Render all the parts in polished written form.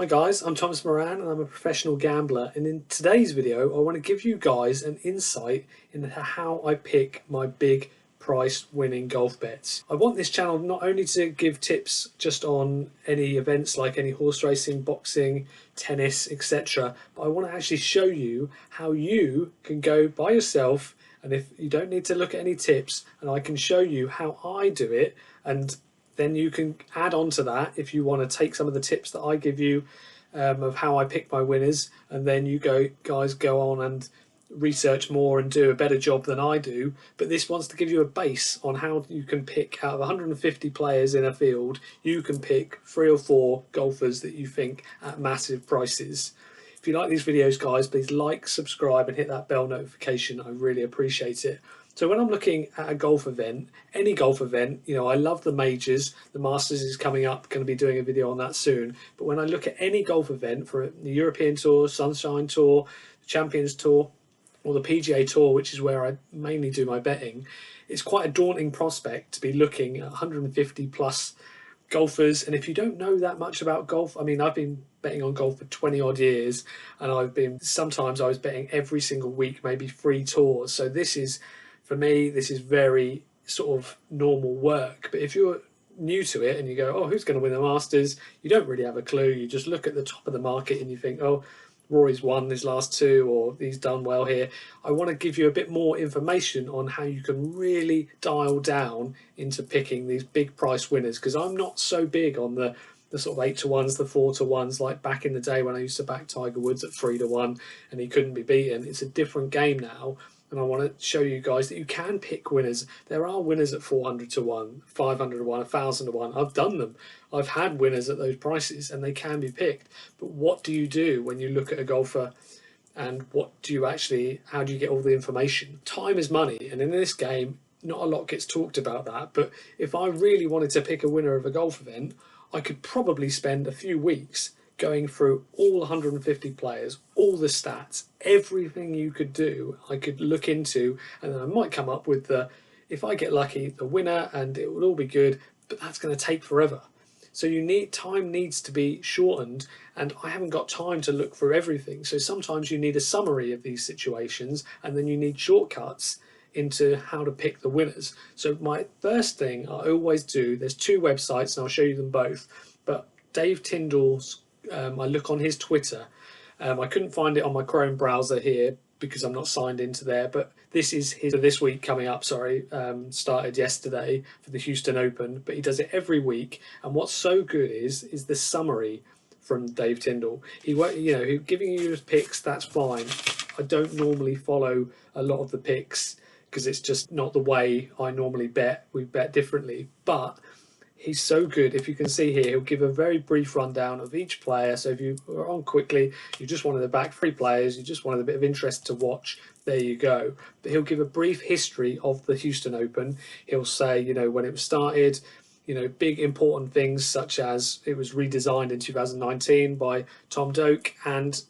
Hi guys, I'm Thomas Moran and I'm a professional gambler, and in today's video I want to give you guys an insight into how I pick my big price winning golf bets. I want this channel not only to give tips just on any events like any horse racing, boxing, tennis, etc., but I want to actually show you how you can go by yourself, and if you don't need to look at any tips, and I can show you how I do it, and then you can add on to that if you want to take some of the tips that I give you of how I pick my winners, and then you guys go on and research more and do a better job than I do. But this wants to give you a base on how you can pick out of 150 players in a field, you can pick 3 or 4 golfers that you think at massive prices. If you like these videos, guys, please like, subscribe and hit that bell notification. I really appreciate it. So when I'm looking at a golf event, any golf event, you know, I love the majors. The Masters is coming up, going to be doing a video on that soon. But when I look at any golf event, for the European Tour, Sunshine Tour, the Champions Tour, or the PGA Tour, which is where I mainly do my betting, it's quite a daunting prospect to be looking at 150 plus golfers. And if you don't know that much about golf, I mean, I've been betting on golf for 20 odd years, and sometimes I was betting every single week, maybe 3 tours. So this is, for me, this is very sort of normal work. But if you're new to it and you go, oh, who's going to win the Masters? You don't really have a clue. You just look at the top of the market and you think, oh, Rory's won his last 2, or he's done well here. I want to give you a bit more information on how you can really dial down into picking these big price winners, because I'm not so big on the sort of 8 to 1s, the 4 to 1s, like back in the day when I used to back Tiger Woods at 3 to 1 and he couldn't be beaten. It's a different game now. And I want to show you guys that you can pick winners. There are winners at 400 to 1, 500 to 1, 1,000 to 1. I've done them. I've had winners at those prices and they can be picked. But what do you do when you look at a golfer, and how do you get all the information? Time is money. And in this game, not a lot gets talked about that. But if I really wanted to pick a winner of a golf event, I could probably spend a few weeks going through all 150 players, all the stats, everything you could do, I could look into, and then I might come up with if I get lucky, the winner, and it would all be good, but that's going to take forever. So time needs to be shortened, and I haven't got time to look through everything. So sometimes you need a summary of these situations, and then you need shortcuts into how to pick the winners. So my first thing I always do, there's 2 websites, and I'll show you them both, but Dave Tindalls, I look on his Twitter. I couldn't find it on my Chrome browser here because I'm not signed into there, but this is his this week coming up, started yesterday for the Houston Open, but he does it every week. And what's so good is the summary from Dave Tindall. He giving you his picks, that's fine. I don't normally follow a lot of the picks because it's just not the way I normally bet. We bet differently, but he's so good. If you can see here, he'll give a very brief rundown of each player. So if you are on quickly, you just wanted to back 3 players, you just wanted a bit of interest to watch, there you go. But he'll give a brief history of the Houston Open. He'll say, when it was started, big important things such as it was redesigned in 2019 by Tom Doak, and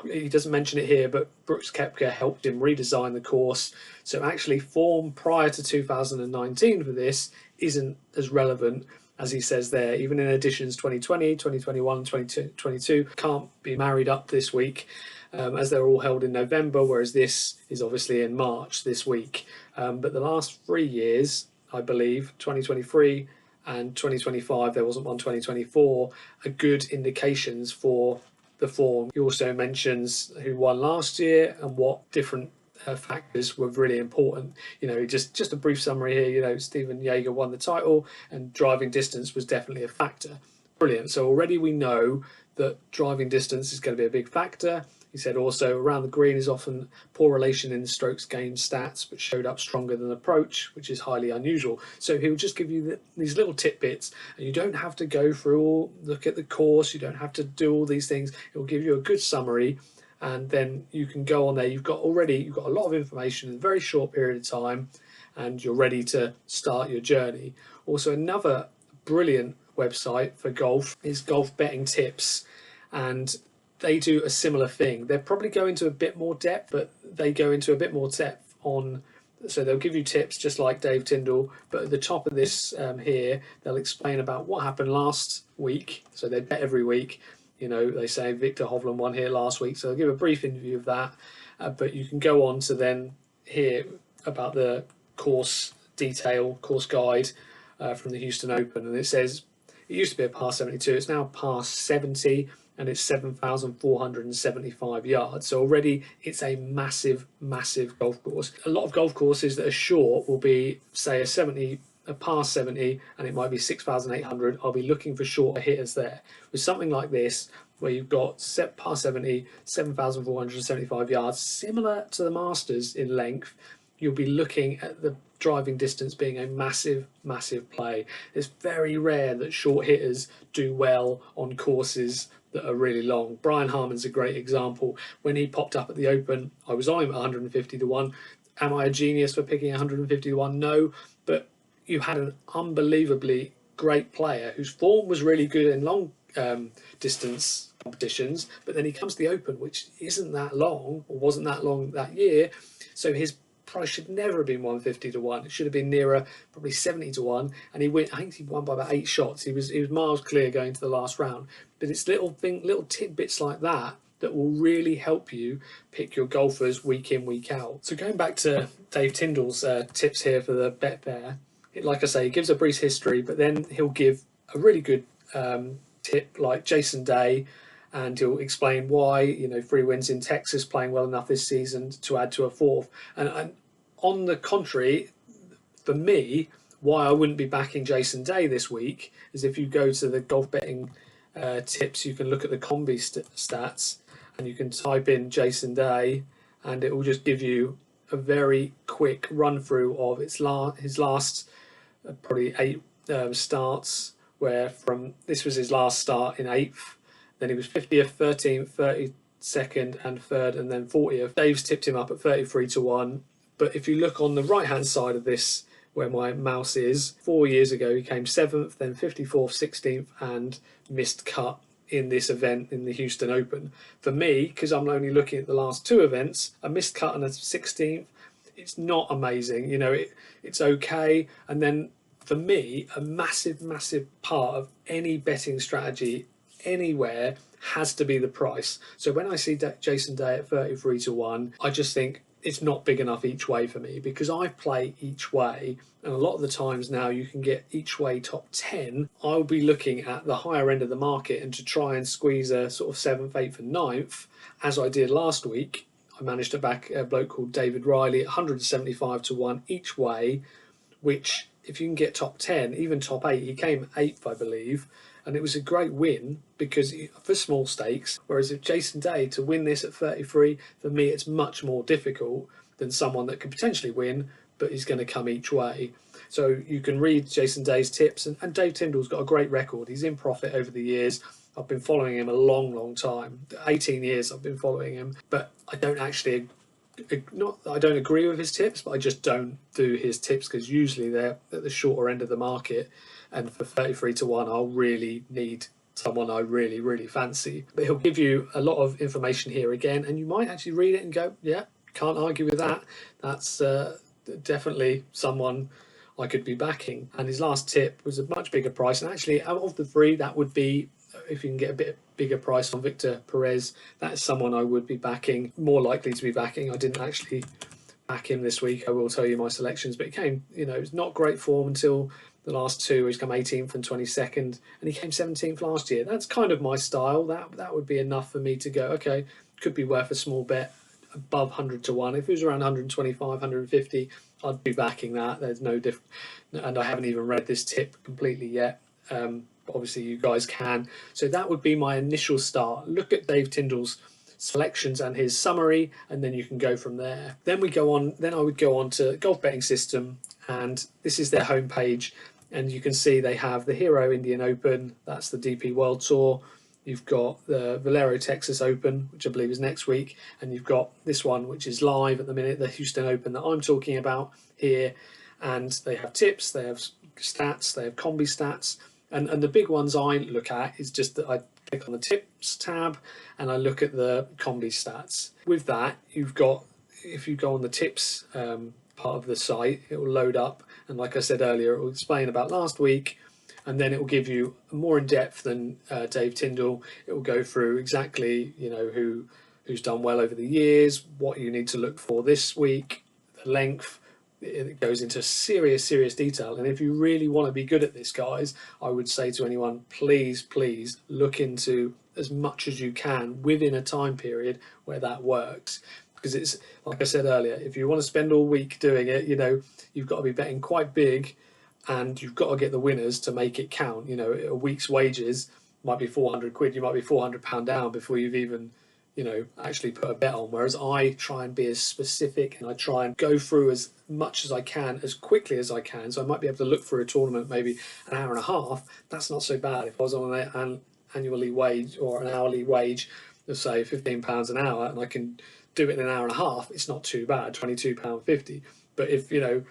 he doesn't mention it here, but Brooks Koepka helped him redesign the course. So actually form prior to 2019 for this isn't as relevant as he says there. Even in editions 2020, 2021 and 2022 can't be married up this week, as they're all held in November, whereas this is obviously in March this week. But the last 3 years, I believe, 2023 and 2025, there wasn't one 2024, are good indications for the form. He also mentions who won last year and what different factors were really important. Just a brief summary here. Stephen Jaeger won the title and driving distance was definitely a factor. Brilliant. So already we know that driving distance is going to be a big factor. He said also around the green is often poor relation in the strokes gained stats, but showed up stronger than approach, which is highly unusual. So he'll just give you these little tidbits, and you don't have to go through look at the course. You don't have to do all these things. He'll give you a good summary, and then you can go on there. You've got a lot of information in a very short period of time, and you're ready to start your journey. Also, another brilliant website for golf is Golf Betting Tips, and they do a similar thing. They'll probably go into a bit more depth, but they go into a bit more depth so they'll give you tips just like Dave Tindall, but at the top of this here, they'll explain about what happened last week. So they bet every week. You know, they say Victor Hovland won here last week, so I'll give a brief interview of that. But you can go on to then hear about the course detail, course guide from the Houston Open, and it says it used to be a par 72, it's now par 70, and it's 7,475 yards. So already it's a massive, massive golf course. A lot of golf courses that are short will be, say, a par 70, and it might be 6,800. I'll be looking for shorter hitters there. With something like this, where you've got par 70, 7,475 yards, similar to the Masters in length, you'll be looking at the driving distance being a massive, massive play. It's very rare that short hitters do well on courses that are really long. Brian Harman's a great example. When he popped up at the Open, I was on him at 150 to 1. Am I a genius for picking 150 to 1? No, but you had an unbelievably great player whose form was really good in long distance competitions, but then he comes to the Open, which isn't that long, or wasn't that long that year, so his price should never have been 150 to 1. It should have been nearer, probably 70 to 1, and I think he won by about 8 shots. He was miles clear going to the last round. But it's little tidbits like that that will really help you pick your golfers week in, week out. So going back to Dave Tindall's tips here for the betfair, like I say, he gives a brief history, but then he'll give a really good tip like Jason Day, and he'll explain why, you know, 3 wins in Texas, playing well enough this season to add to a 4th. And on the contrary, for me, why I wouldn't be backing Jason Day this week is if you go to the golf betting tips, you can look at the Combi Stats, and you can type in Jason Day, and it will just give you a very quick run through of his last probably 8 starts, where this was his last start in 8th, then he was 50th, 13th, 32nd and 3rd, and then 40th. Dave's tipped him up at 33 to 1. But if you look on the right hand side of this, where my mouse is, 4 years ago he came 7th, then 54th, 16th, and missed cut in this event in the Houston Open. For me, because I'm only looking at the last 2 events, a missed cut and a 16th, it's not amazing. You know, it's okay. And then for me, a massive, massive part of any betting strategy anywhere has to be the price. So when I see Jason Day at 33 to 1, I just think it's not big enough each way for me, because I play each way, and a lot of the times now you can get each way top 10. I'll be looking at the higher end of the market, and to try and squeeze a sort of 7th, 8th and 9th, as I did last week, I managed to back a bloke called David Riley at 175 to 1 each way, which if you can get top 10, even top 8, he came 8th, I believe, and it was a great win because for small stakes. Whereas if Jason Day to win this at 33, for me it's much more difficult than someone that could potentially win but is going to come each way. So you can read Jason Day's tips, and Dave Tindall's got a great record. He's in profit over the years. I've been following him a long, long time. 18 years I've been following him, but I don't actually I don't agree with his tips, but I just don't do his tips because usually they're at the shorter end of the market, and for 33 to 1 I'll really need someone I really, really fancy. But he'll give you a lot of information here again, and you might actually read it and go, yeah, can't argue with that. That's definitely someone I could be backing. And his last tip was a much bigger price, and actually out of the 3, that would be, if you can get a bit bigger price on Victor Perez, that's someone I would be backing, more likely to be backing. I didn't actually back him this week, I will tell you my selections, but he came, you know, it was not great form until the last 2. He's come 18th and 22nd, and he came 17th last year. That's kind of my style. That would be enough for me to go, okay, could be worth a small bet above 100 to 1. If it was around 125, 150, I'd be backing that. There's no difference, and I haven't even read this tip completely yet. Obviously you guys can. So that would be my initial start. Look at Dave Tindall's selections and his summary, and then you can go from there. Then I would go on to golf betting system, and this is their homepage, and you can see they have the Hero Indian Open, that's the DP World Tour. You've got the Valero Texas Open, which I believe is next week, and you've got this one which is live at the minute, the Houston Open that I'm talking about here. And they have tips, they have stats, they have Combi Stats. And the big ones I look at is just that I click on the tips tab and I look at the Combi Stats. With that, you've got, if you go on the tips part of the site, it will load up. And like I said earlier, it will explain about last week, and then it will give you more in depth than Dave Tindall. It will go through exactly, you know, who's done well over the years, what you need to look for this week, the length. It goes into serious detail, and if you really want to be good at this, guys, I would say to anyone, please look into as much as you can within a time period where that works, because it's like I said earlier, if you want to spend all week doing it, you know, you've got to be betting quite big, and you've got to get the winners to make it count. You know, a week's wages might be 400 quid, you might be £400 down before you've even, you know, actually put a bet on. Whereas I try and be as specific, and I try and go through as much as I can as quickly as I can. So I might be able to look for a tournament maybe an hour and a half. That's not so bad. If I was on an annually wage or an hourly wage, let's say £15 an hour, and I can do it in an hour and a half, it's not too bad, £22.50. But if, you know,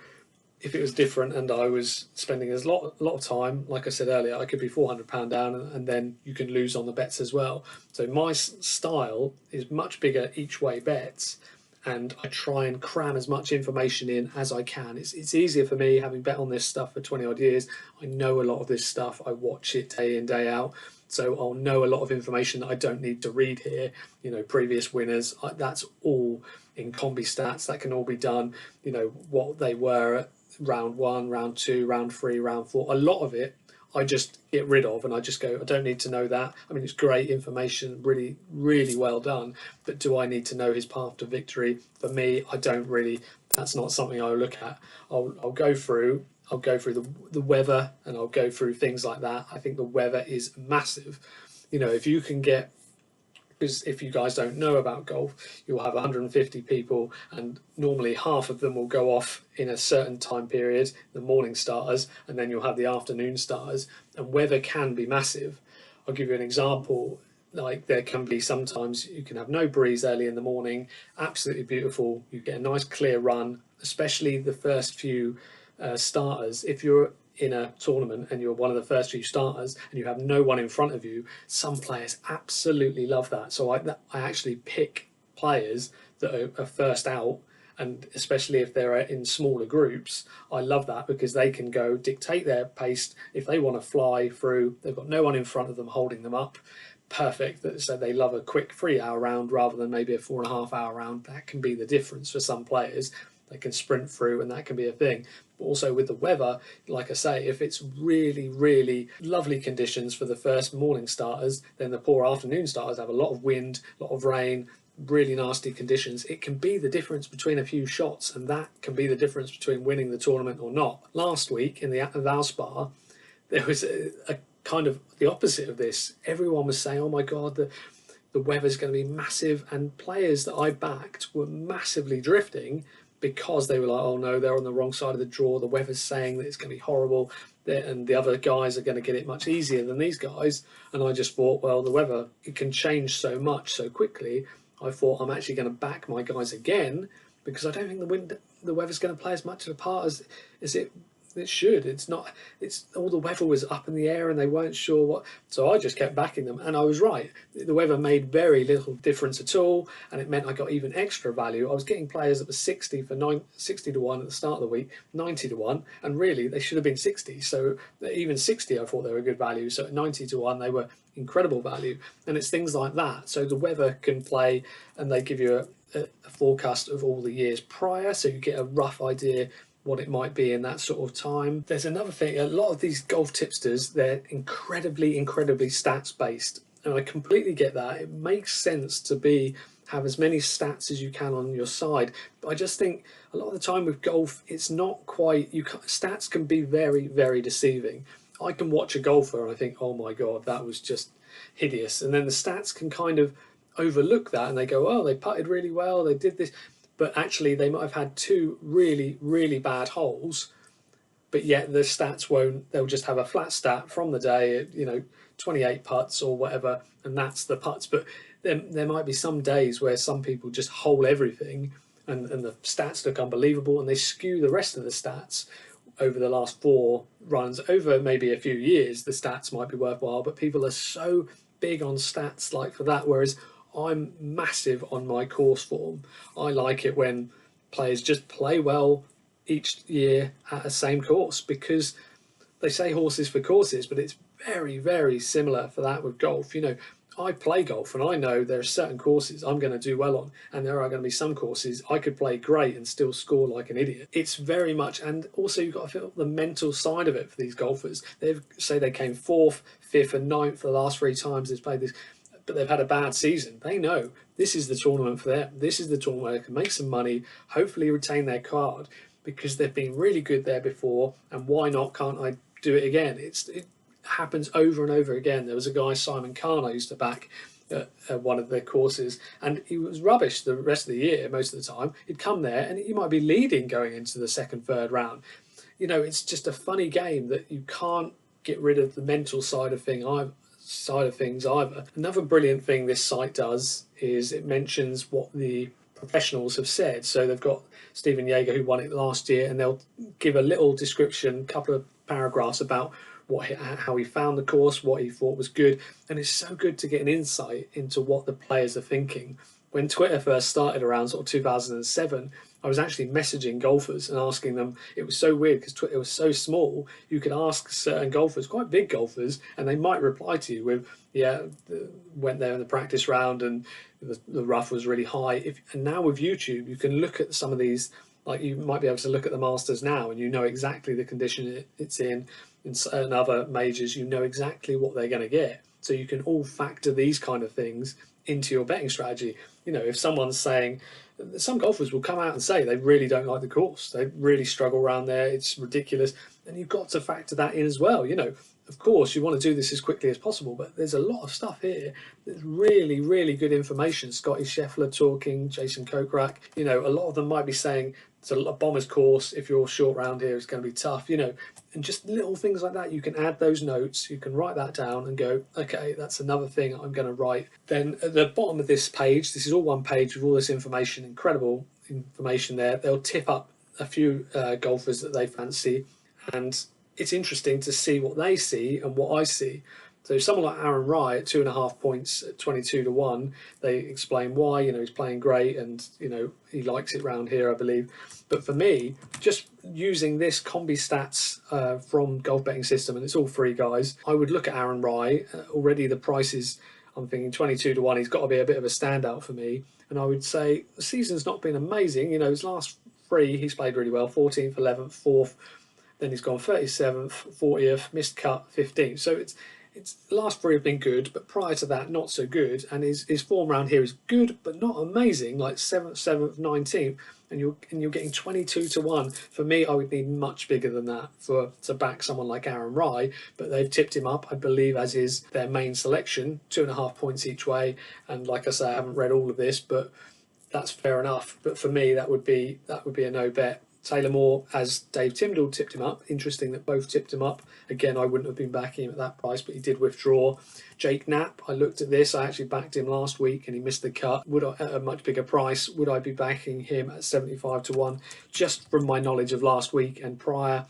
if it was different and I was spending a lot of time, like I said earlier, I could be £400 down, and then you can lose on the bets as well. So my style is much bigger each way bets, and I try and cram as much information in as I can. It's easier for me, having bet on this stuff for 20 odd years. I know a lot of this stuff. I watch it day in, day out. So I'll know a lot of information that I don't need to read here. You know, previous winners, that's all in Combi Stats. That can all be done. You know, what they were at round 1, round 2, round 3, round 4. A lot of it I just get rid of, and I just go, I don't need to know that. I mean, it's great information, really well done, but do I need to know his path to victory? For me, I don't really. That's not something I look at. I'll go through the weather, and I'll go through things like that. I think the weather is massive. You know, if you can get, because if you guys don't know about golf, you'll have 150 people, and normally half of them will go off in a certain time period, the morning starters, and then you'll have the afternoon starters, and weather can be massive. I'll give you an example. Like, there can be sometimes you can have no breeze early in the morning, absolutely beautiful, you get a nice clear run, especially the first few starters. If you're in a tournament and you're one of the first few starters and you have no one in front of you, some players absolutely love that. So I actually pick players that are first out, and especially if they're in smaller groups, I love that, because they can go dictate their pace. If they want to fly through, they've got no one in front of them holding them up. Perfect. So they love a quick 3-hour round rather than maybe a 4.5-hour round. That can be the difference for some players. They can sprint through, and that can be a thing. But also with the weather, like I say, if it's really lovely conditions for the first morning starters, then the poor afternoon starters have a lot of wind, a lot of rain, really nasty conditions. It can be the difference between a few shots, and that can be the difference between winning the tournament or not. Last week in the Valspar, there was a kind of the opposite of this. Everyone was saying, oh my God, the weather's going to be massive, and players that I backed were massively drifting because they were like, oh no, they're on the wrong side of the draw, the weather's saying that it's going to be horrible, and the other guys are going to get it much easier than these guys. And I just thought, well, the weather, it can change so much so quickly. I thought, I'm actually going to back my guys again, because I don't think the weather's going to play as much of a part as it should. It's not. It's all, the weather was up in the air and they weren't sure what. So I just kept backing them, and I was right. The weather made very little difference at all, and it meant I got even extra value. I was getting players that were 60 to 1 at the start of the week, 90 to 1, and really they should have been 60. So even 60, I thought they were good value. So at 90 to 1, they were incredible value. And it's things like that. So the weather can play, and they give you a forecast of all the years prior, so you get a rough idea what it might be in that sort of time. There's another thing, a lot of these golf tipsters, they're incredibly stats based, and I completely get that. It makes sense to have as many stats as you can on your side, but I just think a lot of the time with golf, it's not quite, stats can be very deceiving. I can watch a golfer and I think, oh my God, that was just hideous, and then the stats can kind of overlook that, and they go, oh, they putted really well, they did this, but actually they might have had 2 really bad holes, but yet the stats won't. They'll just have a flat stat from the day, 28 putts or whatever, and that's the putts. But there might be some days where some people just hole everything, and the stats look unbelievable, and they skew the rest of the stats over the last 4 runs. Over maybe a few years, the stats might be worthwhile, but people are so big on stats like for that, whereas I'm massive on my course form. I like it when players just play well each year at the same course, because they say horses for courses, but it's very, very similar for that with golf. You know, I play golf and I know there are certain courses I'm going to do well on, and there are going to be some courses I could play great and still score like an idiot. It's very much, and also you've got to feel the mental side of it for these golfers. They say they came 4th, 5th and 9th for the last 3 times they've played this, but they've had a bad season. They know this is the tournament for them. This is the tournament where they can make some money, hopefully retain their card, because they've been really good there before, and why not, can't I do it again? It happens over and over again. There was a guy, Simon Khan, I used to back at one of their courses, and he was rubbish the rest of the year. Most of the time he'd come there and he might be leading going into the 2nd, 3rd round. You know, it's just a funny game that you can't get rid of the mental side of things either. Another brilliant thing this site does is it mentions what the professionals have said. So they've got Stephen Yeager, who won it last year, and they'll give a little description, couple of paragraphs about how he found the course, what he thought was good. And it's so good to get an insight into what the players are thinking. When Twitter first started around sort of 2007, I was actually messaging golfers and asking them. It was so weird because Twitter was so small. You could ask certain golfers, quite big golfers, and they might reply to you with, yeah, went there in the practice round and the rough was really high. And now with YouTube, you can look at some of these, like you might be able to look at the Masters now and you know exactly the condition it's in certain other majors. You know exactly what they're going to get. So you can all factor these kind of things into your betting strategy. You know, if someone's saying, some golfers will come out and say they really don't like the course, they really struggle around there, it's ridiculous, and you've got to factor that in as well. You know, of course you want to do this as quickly as possible, but there's a lot of stuff here. There's really, really good information. Scottie Scheffler talking, Jason Kokrak, you know, a lot of them might be saying it's a bomber's course, if you're short round here it's going to be tough, you know, and just little things like that. You can add those notes, you can write that down and go, okay, that's another thing I'm going to write. Then at the bottom of this page, this is all one page with all this information, incredible information there, they'll tip up a few golfers that they fancy, and it's interesting to see what they see and what I see. So someone like Aaron Rai at 2.5 points at 22 to 1, they explain why. You know, he's playing great and, you know, he likes it round here, I believe. But for me, just using this Combi Stats from Golf Betting System, and it's all free, guys, I would look at Aaron Rai. Already the prices, I'm thinking 22 to 1, he's got to be a bit of a standout for me. And I would say the season's not been amazing. You know, his last 3, he's played really well, 14th, 11th, 4th. Then he's gone 37th, 40th, missed cut, 15th. So it's the last 3 have been good, but prior to that, not so good. And his form round here is good, but not amazing, like 7th, 7th, 19th. And you're getting 22 to 1. For me, I would need much bigger than that to back someone like Aaron Rai. But they've tipped him up, I believe, as is their main selection, 2.5 points each way. And like I say, I haven't read all of this, but that's fair enough. But for me, that would be a no bet. Taylor Moore, as Dave Tindall tipped him up. Interesting that both tipped him up. Again, I wouldn't have been backing him at that price, but he did withdraw. Jake Knapp, I looked at this. I actually backed him last week and he missed the cut. Would I, at a much bigger price, would I be backing him at 75 to 1? Just from my knowledge of last week and prior,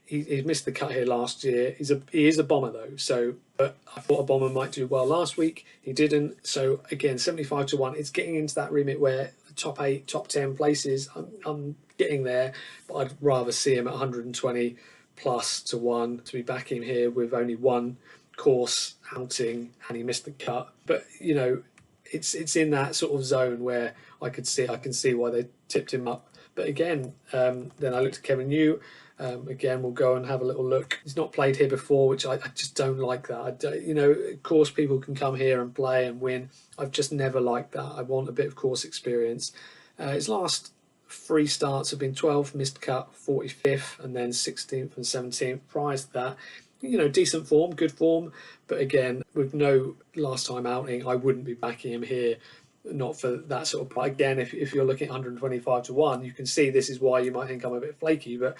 he missed the cut here last year. He is a bomber though, so but I thought a bomber might do well last week. He didn't. So again, 75 to 1. It's getting into that remit where top 8, top 10 places. I'm getting there, but I'd rather see him at 120 plus to 1 to be backing him here with only one course outing and he missed the cut. But you know, it's in that sort of zone where I can see why they tipped him up. But again, then I looked at Kevin Yu. Again, we'll go and have a little look. He's not played here before, which I just don't like that. You know, of course, people can come here and play and win. I've just never liked that. I want a bit of course experience. His last 3 starts have been 12th, missed cut, 45th, and then 16th and 17th. Prior to that, you know, decent form, good form. But again, with no last time outing, I wouldn't be backing him here. Not for that sort of. Again, if you're looking at 125 to 1, you can see this is why you might think I'm a bit flaky, but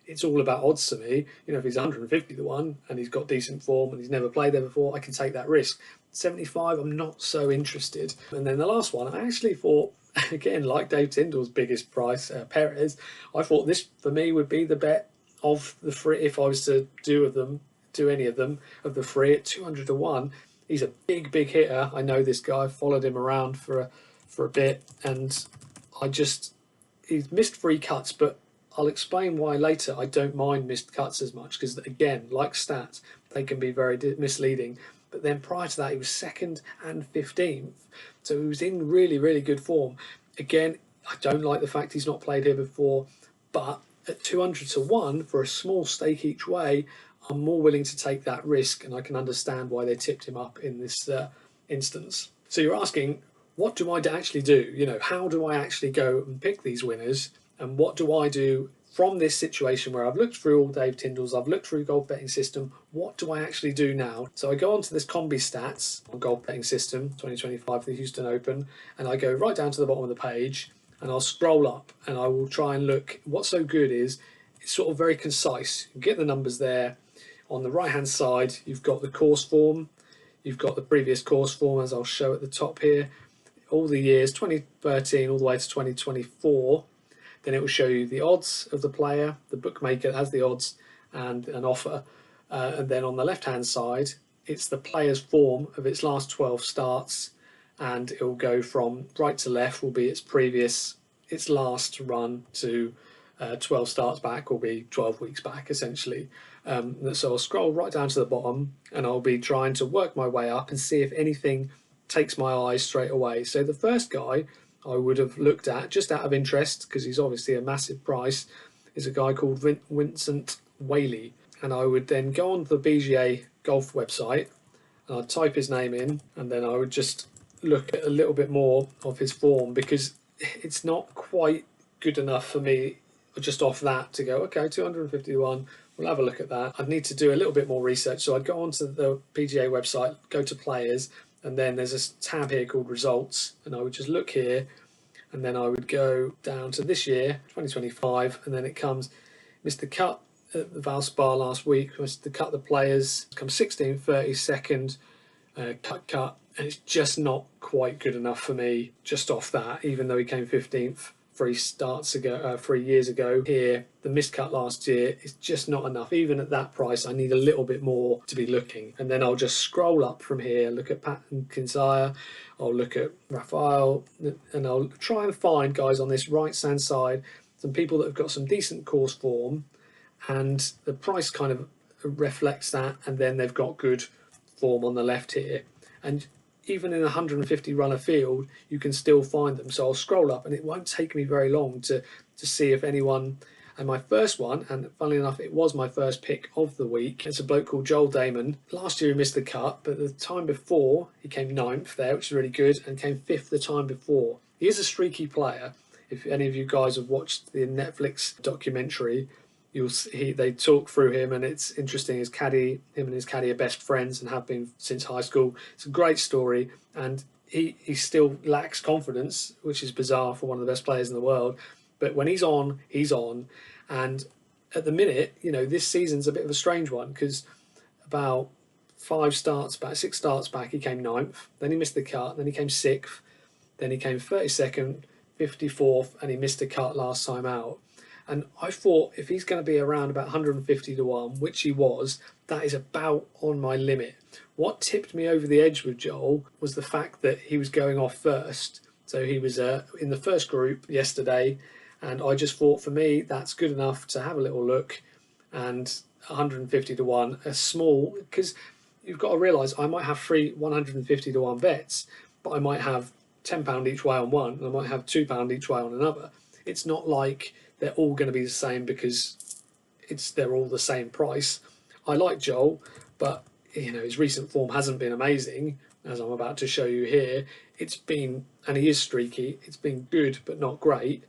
it's all about odds to me. You know, if he's 150 to 1 and he's got decent form and he's never played there before, I can take that risk. 75, I'm not so interested. And then the last one, I actually thought, again, like Dave Tindall's biggest price, Perez, I thought this for me would be the bet of the 3 if I was to do any of them of the 3 at 200 to 1. He's a big hitter. I know this guy. I've followed him around for a bit, and he's missed 3 cuts, but I'll explain why later I don't mind missed cuts as much, because again, like stats, they can be very misleading. But then prior to that, he was 2nd and 15th, so he was in really, really good form. Again, I don't like the fact he's not played here before, but at 200 to 1 for a small stake each way, I'm more willing to take that risk, and I can understand why they tipped him up in this instance. So you're asking, what do I actually do? You know, how do I actually go and pick these winners? And what do I do from this situation where I've looked through all Dave Tindalls, I've looked through golf betting system, what do I actually do now? So I go onto this Combi Stats on golf betting system 2025 for the Houston Open, and I go right down to the bottom of the page, and I'll scroll up and I will try and look. What's so good is it's sort of very concise. You get the numbers there. On the right hand side, you've got the course form, you've got the previous course form, as I'll show at the top here, all the years 2013 all the way to 2024. Then it will show you the odds of the player, the bookmaker has the odds and an offer, and then on the left hand side it's the player's form of its last 12 starts, and it will go from right to left will be its last run to 12 starts back will be 12 weeks back essentially. So I'll scroll right down to the bottom and I'll be trying to work my way up and see if anything takes my eyes straight away. So the first guy I would have looked at, just out of interest, because he's obviously a massive price, is a guy called Vincent Whaley. And I would then go on the BGA golf website and I'd type his name in, and then I would just look at a little bit more of his form, because it's not quite good enough for me just off that to go, okay, 251, we'll have a look at that. I'd need to do a little bit more research. So I'd go onto the PGA website, go to players, and then there's a tab here called results, and I would just look here, and then I would go down to this year, 2025, and then it comes Mr. Cut at the Valspar last week, Mr. Cut the players, comes 16, 32nd, cut, and it's just not quite good enough for me just off that, even though he came 15th 3 years ago. Here, the miscut last year is just not enough. Even at that price, I need a little bit more to be looking. And then I'll just scroll up from here, look at Pat and Kinsaya, I'll look at Raphael, and I'll try and find guys on this right hand side, some people that have got some decent course form, and the price kind of reflects that, and then they've got good form on the left here. And even in a 150 runner field, you can still find them. So I'll scroll up, and it won't take me very long to see if anyone. And my first one, and funnily enough, it was my first pick of the week. It's a bloke called Joel Damon. Last year he missed the cut, but the time before he came 9th there, which is really good, and came 5th the time before. He is a streaky player. If any of you guys have watched the Netflix documentary, you'll see they talk through him, and it's interesting. Him and his caddy are best friends and have been since high school. It's a great story, and he still lacks confidence, which is bizarre for one of the best players in the world. But when he's on, and at the minute, you know, this season's a bit of a strange one, because about 6 starts back, he came 9th, then he missed the cut, then he came 6th, then he came 32nd, 54th, and he missed a cut last time out. And I thought if he's going to be around about 150 to 1, which he was, that is about on my limit. What tipped me over the edge with Joel was the fact that he was going off first. So he was in the first group yesterday, and I just thought, for me, that's good enough to have a little look. And 150 to 1, a small, because you've got to realise I might have 3 150 to 1 bets, but I might have £10 each way on one, and I might have £2 each way on another. It's not like they're all going to be the same because they're all the same price. I like Joel, but you know, his recent form hasn't been amazing, as I'm about to show you here. It's been, and he is streaky, it's been good but not great,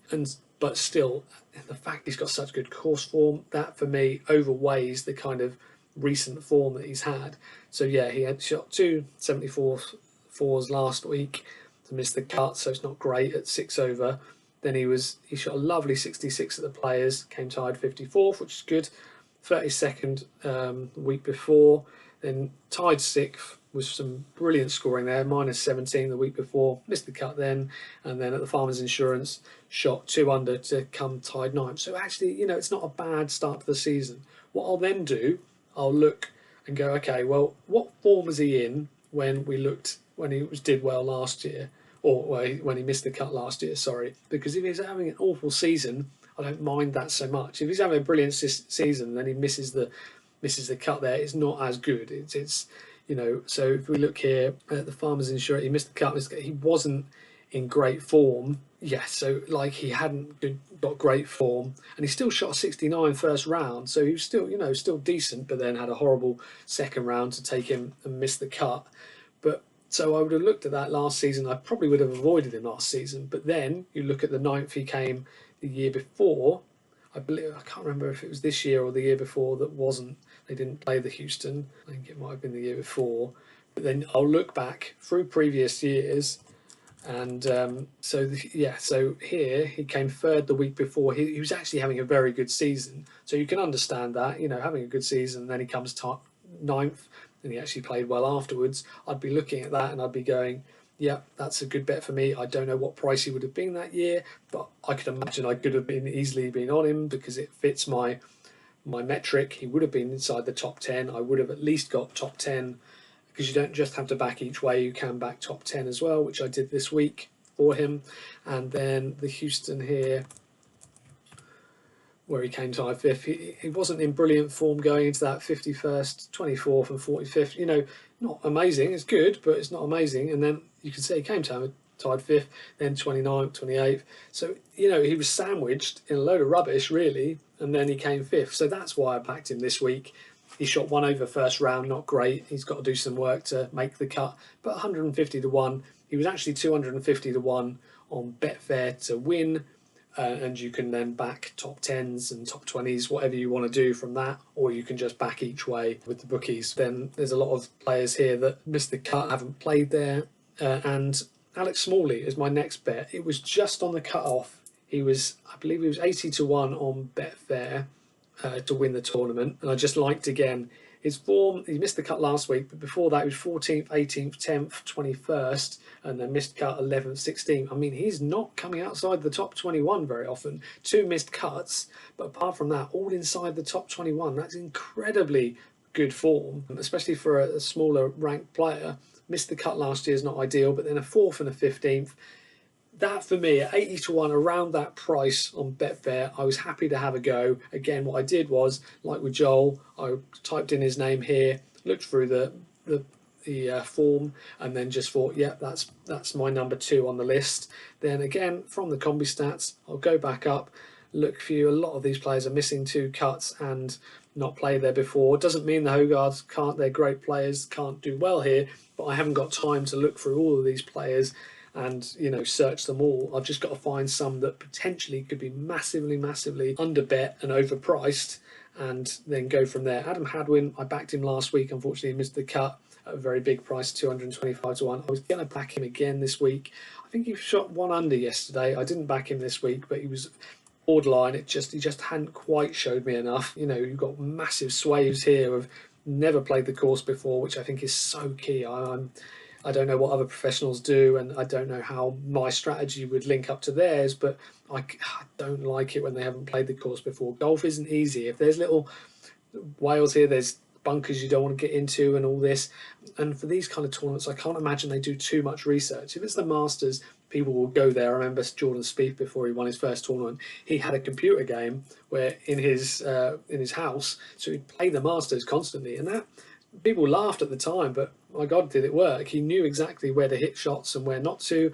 but still, the fact he's got such good course form, that for me overweighs the kind of recent form that he's had. So yeah, he had shot 274s last week to miss the cut, so it's not great at 6 over. Then he shot a lovely 66 at the Players, came tied 54th, which is good. 32nd the week before, then tied 6th with some brilliant scoring there, -17 the week before, missed the cut then, and then at the Farmers Insurance shot 2 under to come tied 9th. So actually, you know, it's not a bad start to the season. What I'll then do, I'll look and go, okay, well, what form was he in when he did well last year? Or when he missed the cut last year, sorry. Because if he's having an awful season, I don't mind that so much. If he's having a brilliant season, then he misses the cut there. It's not as good. It's you know. So if we look here at the Farmers Insurance, he missed the cut. He wasn't in great form. Yeah, so like he hadn't got great form, and he still shot a 69 first round. So he was still, you know, still decent, but then had a horrible second round to take him and miss the cut. But so I would have looked at that last season. I probably would have avoided him last season. But then you look at the 9th he came the year before. I can't remember if it was this year or the year before that wasn't. They didn't play the Houston. I think it might have been the year before. But then I'll look back through previous years, and so here he came third the week before. He was actually having a very good season, so you can understand that, you know, having a good season. And then he comes ninth, and he actually played well afterwards. I'd be looking at that and I'd be going, yeah, that's a good bet for me. I don't know what price he would have been that year, but I could imagine I could have easily been on him because it fits my metric. He would have been inside the top 10. I would have at least got top 10, because you don't just have to back each way, you can back top 10 as well, which I did this week for him. And then the Houston here, where he came tied 5th, he wasn't in brilliant form going into that 51st, 24th and 45th. You know, not amazing. It's good, but it's not amazing. And then you can see he came tied 5th, then 29th, 28th. So, you know, he was sandwiched in a load of rubbish, really, and then he came 5th. So that's why I backed him this week. He shot 1 over first round, not great. He's got to do some work to make the cut, but 150 to 1. He was actually 250 to 1 on Betfair to win, and you can then back top 10s and top 20s, whatever you want to do from that, or you can just back each way with the bookies. Then there's a lot of players here that missed the cut, haven't played there, and Alex Smalley is my next bet. It was just on the cut-off. I believe he was 80 to 1 on Betfair to win the tournament, and I just liked again his form. He missed the cut last week, but before that he was 14th, 18th, 10th, 21st, and then missed cut 11th, 16th. I mean, he's not coming outside the top 21 very often. 2 missed cuts, but apart from that, all inside the top 21. That's incredibly good form, especially for a smaller ranked player. Missed the cut last year is not ideal, but then a 4th and a 15th. That for me at 80 to 1, around that price on Betfair, I was happy to have a go. Again, what I did was, like with Joel, I typed in his name here, looked through the form, and then just thought, yeah, that's my number 2 on the list. Then again, from the Combi Stats, I'll go back up, look for you. A lot of these players are missing 2 cuts and not played there before. Doesn't mean the Hogarths can't, they're great players, can't do well here, but I haven't got time to look through all of these players and, you know, search them all. I've just got to find some that potentially could be massively underbet and overpriced, and then go from there. Adam Hadwin, I backed him last week. Unfortunately, he missed the cut at a very big price, 225 to 1. I was going to back him again this week. I think he shot 1 under yesterday. I didn't back him this week, but he was borderline. He just hadn't quite showed me enough. You know, you've got massive sways here of never played the course before, which I think is so key. I don't know what other professionals do, and I don't know how my strategy would link up to theirs, but I don't like it when they haven't played the course before. Golf isn't easy. If there's little whales here, there's bunkers you don't want to get into and all this. And for these kind of tournaments, I can't imagine they do too much research. If it's the Masters, people will go there. I remember Jordan Spieth, before he won his first tournament, he had a computer game where in his house, so he'd play the Masters constantly, and that people laughed at the time, but my God, did it work. He knew exactly where to hit shots and where not to.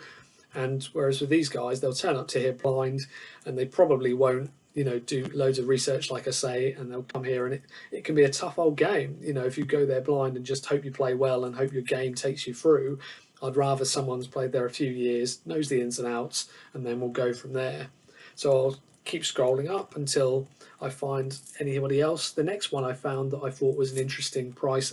And whereas with these guys, they'll turn up to here blind, and they probably won't, you know, do loads of research, like I say, and they'll come here, and it can be a tough old game. You know, if you go there blind and just hope you play well and hope your game takes you through, I'd rather someone's played there a few years, knows the ins and outs, and then we'll go from there. So I'll keep scrolling up until I find anybody else. The next one I found that I thought was an interesting price,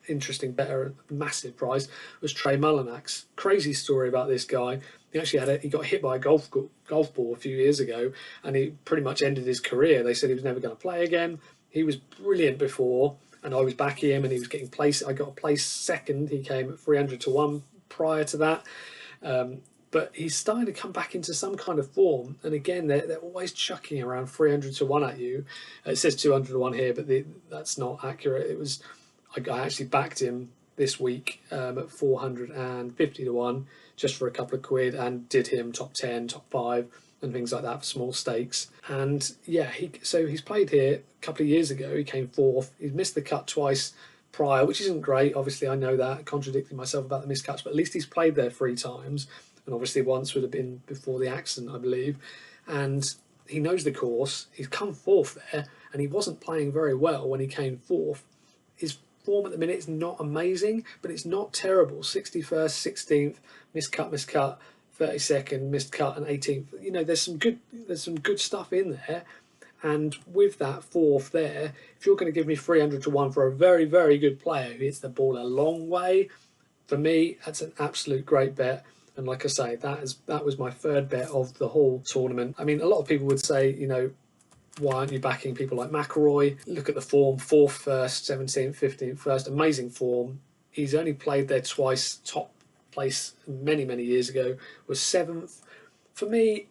interesting, better, massive price, was Trey Mullinax. Crazy story about this guy. He actually he got hit by a golf ball a few years ago, and he pretty much ended his career. They said he was never going to play again. He was brilliant before, and I was backing him, and he was getting placed. I got a place second. He came at 300 to 1 prior to that. But he's starting to come back into some kind of form. And again, they're always chucking around 300 to 1 at you. It says 200 to 1 here, but that's not accurate. I actually backed him this week at 450 to 1 just for a couple of quid, and did him top 10, top 5. and things like that for small stakes. And yeah, he's played here a couple of years ago. He came fourth. He's missed the cut twice prior, which isn't great. Obviously, I know that, contradicting myself about the missed cuts, but at least he's played there 3 times. And obviously once would have been before the accident, I believe. And he knows the course. He's come fourth there, and he wasn't playing very well when he came fourth. His form at the minute is not amazing, but it's not terrible. 61st, 16th, missed cut, 32nd, missed cut, and 18th. You know, there's some good stuff in there. And with that fourth there, if you're going to give me 300 to 1 for a very, very good player who hits the ball a long way, for me, that's an absolute great bet. And like I say, that was my third bet of the whole tournament. I mean, a lot of people would say, you know, why aren't you backing people like Mcilroy? Look at the form, 4th first, 17th, 15th first, amazing form. He's only played there twice, top place many, many years ago, was 7th. For me,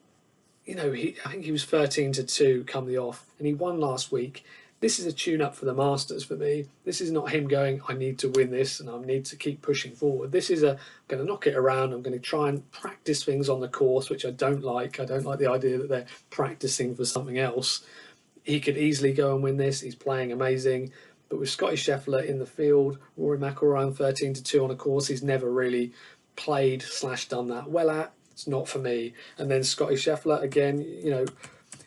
you know, I think he was 13 to 2 come the off, and he won last week. This is a tune-up for the Masters for me. This is not him going, I need to win this and I need to keep pushing forward. This is I'm going to knock it around. I'm going to try and practice things on the course, which I don't like. I don't like the idea that they're practicing for something else. He could easily go and win this. He's playing amazing. But with Scottie Scheffler in the field, Rory McIlroy 13 to 2 on a course he's never really played / done that well at. It's not for me. And then Scottie Scheffler, again, you know,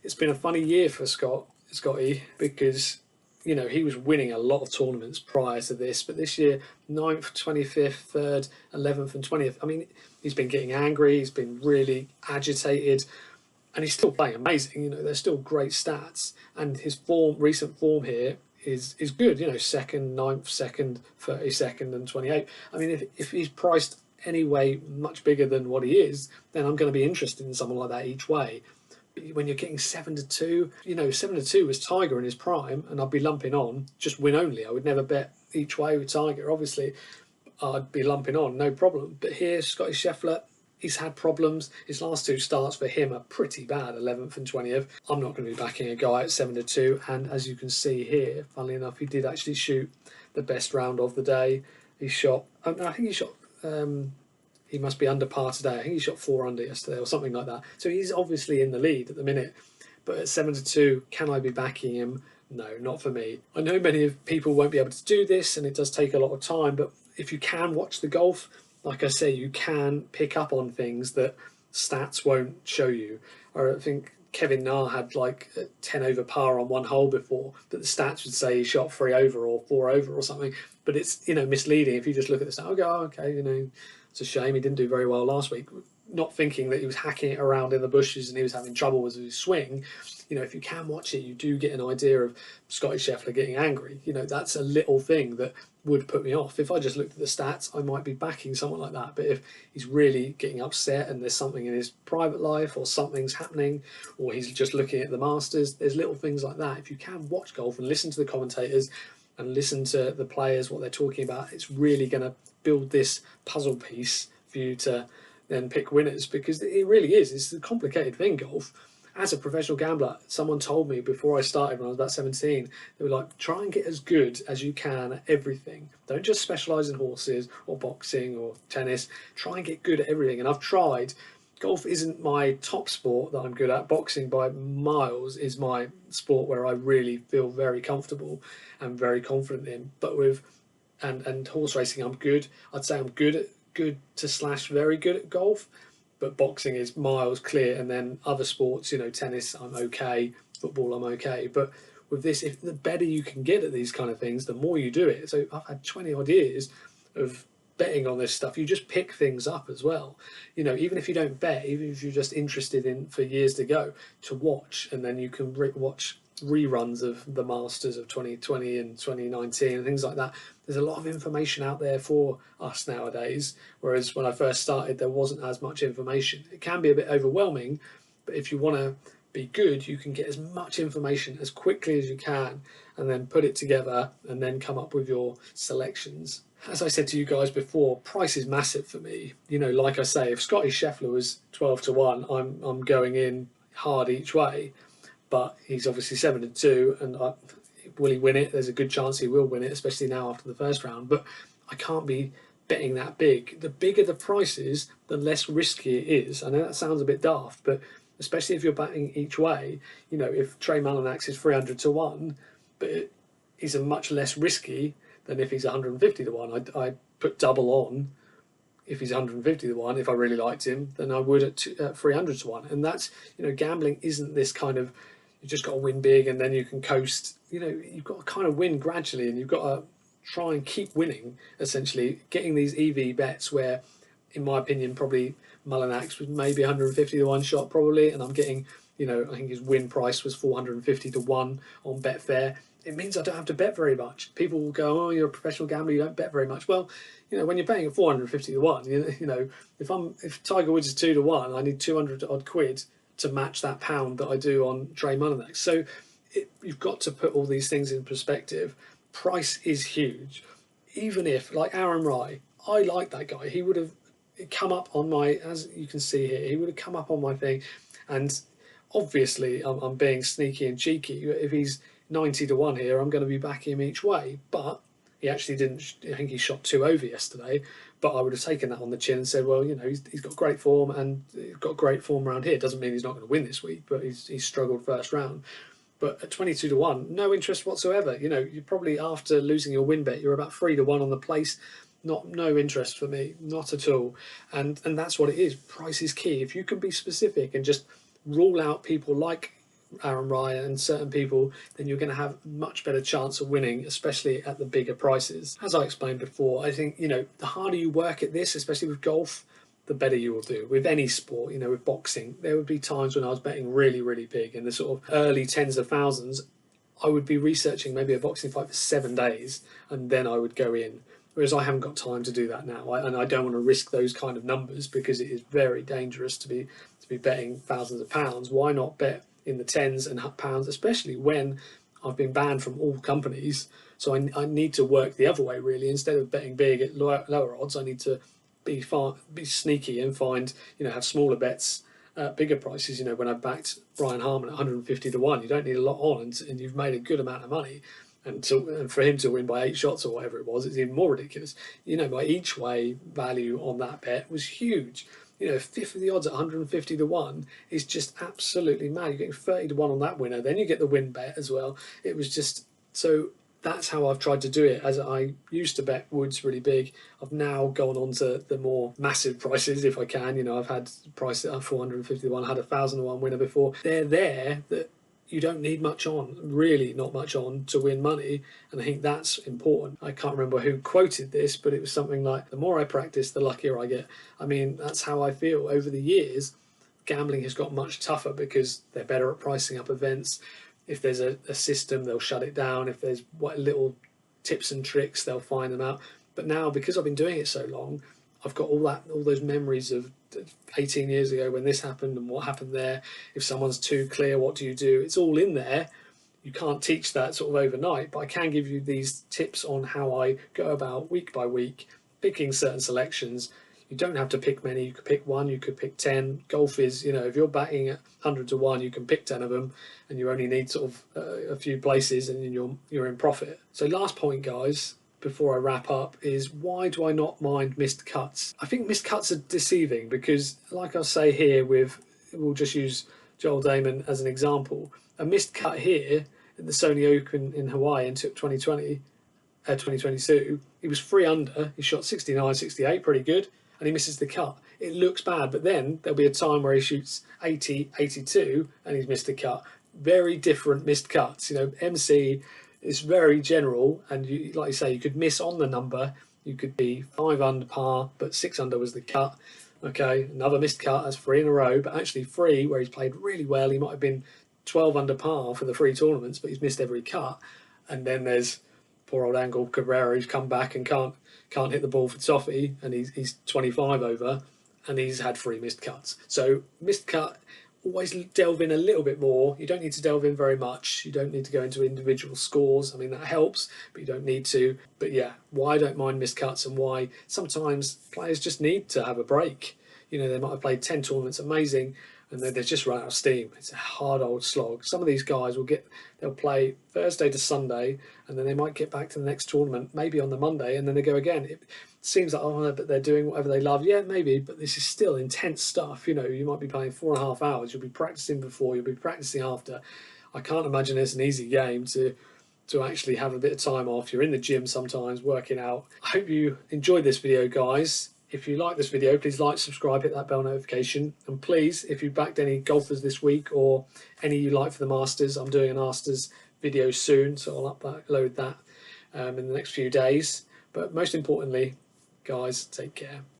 it's been a funny year for Scottie, because, you know, he was winning a lot of tournaments prior to this, but this year 9th, 25th, 3rd, 11th and 20th. I mean, he's been getting angry, he's been really agitated, and he's still playing amazing. You know, there's still great stats, and his recent form here is good. You know, 2nd, 9th, 2nd, 32nd and 28th. I mean, if he's priced anyway much bigger than what he is, then I'm going to be interested in someone like that each way. When you're getting 7 to 2, you know, 7 to 2 was Tiger in his prime, and I'd be lumping on just win only. I would never bet each way with Tiger. Obviously, I'd be lumping on, no problem. But here, Scottie Scheffler, he's had problems. His last 2 starts for him are pretty bad, 11th and 20th. I'm not going to be backing a guy at 7 to 2. And as you can see here, funnily enough, he did actually shoot the best round of the day. He shot, I think he shot. He must be under par today. I think he shot 4 under yesterday or something like that. So he's obviously in the lead at the minute. But at 7 to 2, can I be backing him? No, not for me. I know many people won't be able to do this, and it does take a lot of time. But if you can watch the golf, like I say, you can pick up on things that stats won't show you. Or I think Kevin Na had like 10 over par on one hole before, but the stats would say he shot 3 over or 4 over or something. But it's, you know, misleading. If you just look at the stat, I'll go, oh, okay, you know, it's a shame he didn't do very well last week. Not thinking that he was hacking it around in the bushes and he was having trouble with his swing. You know, if you can watch it, you do get an idea of Scottie Scheffler getting angry. You know, that's a little thing that would put me off. If I just looked at the stats, I might be backing someone like that. But if he's really getting upset and there's something in his private life or something's happening, or he's just looking at the Masters, there's little things like that. If you can watch golf and listen to the commentators and listen to the players, what they're talking about, it's really going to build this puzzle piece for you to then pick winners, because it really is. It's a complicated thing, golf. As a professional gambler, someone told me before I started when I was about 17, they were like, try and get as good as you can at everything. Don't just specialise in horses or boxing or tennis. Try and get good at everything. And I've tried. Golf isn't my top sport that I'm good at. Boxing by miles is my sport where I really feel very comfortable and very confident in. But with and horse racing, I'm good. I'd say I'm good to / very good at golf, but boxing is miles clear. And then other sports, you know, tennis, I'm okay. Football, I'm okay. But with this, if the better you can get at these kind of things, the more you do it. So I've had 20 odd years of betting on this stuff. You just pick things up as well. You know, even if you don't bet, even if you're just interested in for years to go to watch, and then you can watch reruns of the Masters of 2020 and 2019 and things like that. There's a lot of information out there for us nowadays, whereas when I first started there wasn't as much information. It can be a bit overwhelming, but if you want to be good, you can get as much information as quickly as you can and then put it together and then come up with your selections. As I said to you guys before, price is massive for me. You know, like I say, if Scottie Scheffler was 12 to 1, I'm going in hard each way. But he's obviously 7 to 2, and will he win it? There's a good chance he will win it, especially now after the first round. But I can't be betting that big. The bigger the price is, the less risky it is. I know that sounds a bit daft, but especially if you're betting each way. You know, if Trey Mullinax is 300 to 1, but he's a much less risky than if he's 150 to 1. I put double on if he's 150 to 1, if I really liked him, than I would at 300 to 1. And that's, you know, gambling isn't this kind of, you just got to win big and then you can coast. You know, you've got to kind of win gradually, and you've got to try and keep winning, essentially, getting these EV bets where, in my opinion, probably Mullinax was maybe 150 to 1 shot, probably, and I'm getting, you know, I think his win price was 450 to 1 on Betfair. It means I don't have to bet very much. People will go, oh, you're a professional gambler, you don't bet very much. Well, you know, when you're paying at 450 to 1, you know, if Tiger Woods is 2 to 1, I need 200 odd quid to match that pound that I do on Trey Mullinax. So you've got to put all these things in perspective. Price is huge. Even if, like Aaron Rai, I like that guy. He would have come up on my, as you can see here, he would have come up on my thing. And obviously, I'm being sneaky and cheeky. If he's 90 to 1 here, I'm going to be backing him each way. But he actually didn't, I think he shot 2 over yesterday. But I would have taken that on the chin and said, well, you know, he's got great form, and he's got great form around here. Doesn't mean he's not going to win this week, but he's struggled first round. But at 22 to 1, no interest whatsoever. You know, you're probably, after losing your win bet, you're about 3 to 1 on the place. No interest for me, not at all. And that's what it is. Price is key. If you can be specific and just rule out people like Aaron Rai and certain people, then you're going to have much better chance of winning, especially at the bigger prices. As I explained before, I think, you know, the harder you work at this, especially with golf, the better you will do. With any sport, you know, with boxing, there would be times when I was betting really, really big in the sort of early tens of thousands. I would be researching maybe a boxing fight for 7 days, and then I would go in. Whereas I haven't got time to do that now, and I don't want to risk those kind of numbers, because it is very dangerous to be betting thousands of pounds. Why not bet in the tens and pounds, especially when I've been banned from all companies? So I need to work the other way, really. Instead of betting big at lower odds, I need to be sneaky and find, you know, have smaller bets at bigger prices. You know, when I backed Brian Harman at 150 to 1, you don't need a lot on, and you've made a good amount of money. And for him to win by 8 shots or whatever it was, it's even more ridiculous. You know, my each way value on that bet was huge. You know, a fifth of the odds at 150 to 1 is just absolutely mad. You're getting 30 to 1 on that winner. Then you get the win bet as well. It was just, so that's how I've tried to do it. As I used to bet Woods really big, I've now gone on to the more massive prices if I can. You know, I've had prices at 450 to 1, I had 1,000 to 1 winner before. They're there that you don't need much on, really not much on, to win money, and I think that's important. I can't remember who quoted this, but it was something like, the more I practice, the luckier I get. I mean, that's how I feel. Over the years, gambling has got much tougher because they're better at pricing up events. If there's a system, they'll shut it down. If there's what little tips and tricks, they'll find them out. But now, because I've been doing it so long, I've got all those memories of 18 years ago when this happened and what happened there. If someone's too clear, what do you do? It's all in there. You can't teach that sort of overnight, but I can give you these tips on how I go about week by week picking certain selections. You don't have to pick many. You could pick 1, you could pick 10. Golf is, you know, if you're batting at 100 to 1, you can pick 10 of them, and you only need sort of a few places, and you're in profit. So last point, guys, before I wrap up, is why do I not mind missed cuts? I think missed cuts are deceiving because, like I'll say here, we'll just use Joel Damon as an example. A missed cut here at the Sony Open in Hawaii in 2022, he was 3 under, he shot 69, 68, pretty good, and he misses the cut. It looks bad, but then there'll be a time where he shoots 80, 82, and he's missed a cut. Very different missed cuts. You know, MC is very general, and like you say, you could miss on the number. You could be 5 under par, but 6 under was the cut. Okay, another missed cut, that's 3 in a row, but actually 3 where he's played really well. He might have been 12 under par for the 3 tournaments, but he's missed every cut. And then there's poor old Angel Cabrera who's come back and can't hit the ball for toffee, and he's 25 over, and he's had 3 missed cuts. So missed cut, always delve in a little bit more. You don't need to delve in very much. You don't need to go into individual scores. I mean, that helps, but you don't need to. But yeah, why I don't mind missed cuts, and why sometimes players just need to have a break. You know, they might have played 10 tournaments, amazing, and then they've just run out of steam. It's a hard old slog. Some of these guys they'll play Thursday to Sunday, and then they might get back to the next tournament maybe on the Monday, and then they go again. It seems like, oh no, but they're doing whatever they love. Yeah, maybe, but this is still intense stuff. You know, you might be playing 4.5 hours. You'll be practicing before, you'll be practicing after. I can't imagine it's an easy game to actually have a bit of time off. You're in the gym sometimes working out. I hope you enjoyed this video, guys. If you like this video, please like, subscribe, hit that bell notification, and please, if you backed any golfers this week or any you like for the Masters, I'm doing a Masters video soon, so I'll upload that in the next few days. But most importantly, guys, take care.